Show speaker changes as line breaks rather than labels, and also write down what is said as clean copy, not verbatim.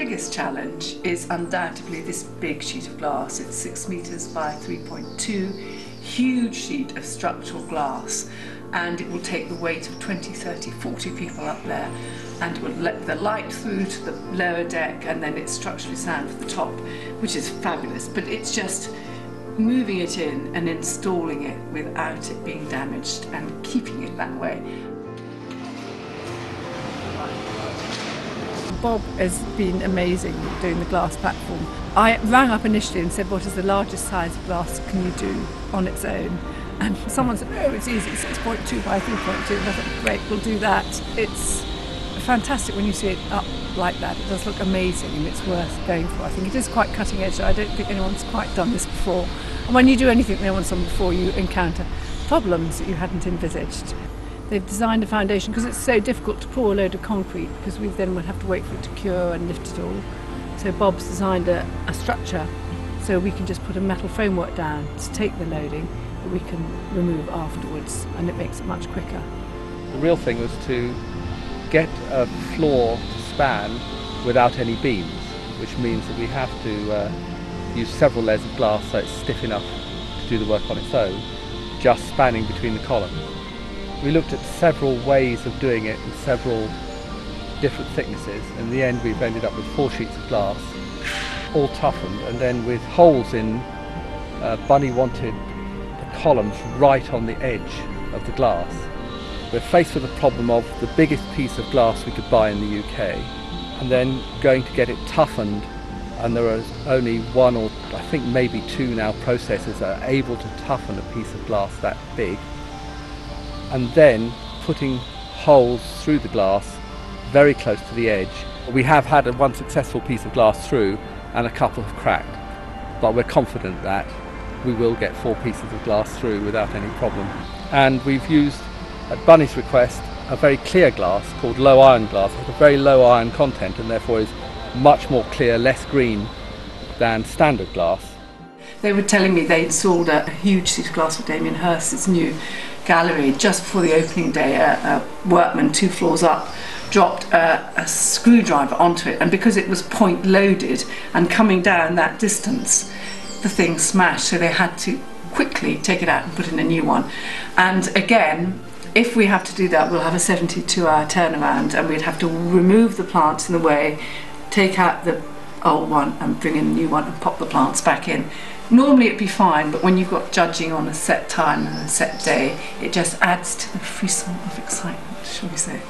biggest challenge is undoubtedly this big sheet of glass. It's 6 metres by 3.2, huge sheet of structural glass, and it will take the weight of 20, 30, 40 people up there, and it will let the light through to the lower deck, and then it's structurally sound for the top, which is fabulous. But it's just moving it in and installing it without it being damaged and keeping it that way.
Bob has been amazing doing the glass platform. I rang up initially and said, what is the largest size of glass can you do on its own? And someone said, oh, it's easy, 6.2 by 3.2. And I thought, great, we'll do that. It's fantastic when you see it up like that. It does look amazing and it's worth going for. I think it is quite cutting edge. I don't think anyone's quite done this before. And when you do anything no one's done before, you encounter problems that you hadn't envisaged. They've designed a foundation because it's so difficult to pour a load of concrete, because we then would have to wait for it to cure and lift it all. So Bob's designed a structure so we can just put a metal framework down to take the loading that we can remove afterwards, and it makes it much quicker.
The real thing was to get a floor to span without any beams, which means that we have to use several layers of glass so it's stiff enough to do the work on its own, just spanning between the columns. We looked at several ways of doing it in several different thicknesses. In the end we've ended up with 4 sheets of glass, all toughened, and then with holes in. Bunny wanted the columns right on the edge of the glass. We're faced with the problem of the biggest piece of glass we could buy in the UK, and then going to get it toughened, and there are only one or I think maybe 2 now processes that are able to toughen a piece of glass that big, and then putting holes through the glass very close to the edge. We have had one successful piece of glass through and a couple have cracked, but we're confident that we will get 4 pieces of glass through without any problem. And we've used, at Bunny's request, a very clear glass called low iron glass. It has a very low iron content and therefore is much more clear, less green than standard glass.
They were telling me they installed a huge sheet of glass for Damien Hirst's new gallery just before the opening day. A workman 2 floors up dropped a screwdriver onto it, and because it was point loaded and coming down that distance, the thing smashed, so they had to quickly take it out and put in a new one. And again, if we have to do that, we'll have a 72-hour turnaround, and we'd have to remove the plants in the way, take out the old one and bring in a new one and pop the plants back in. Normally it'd be fine, but when you've got judging on a set time and a set day, it just adds to the frisson of excitement, shall we say.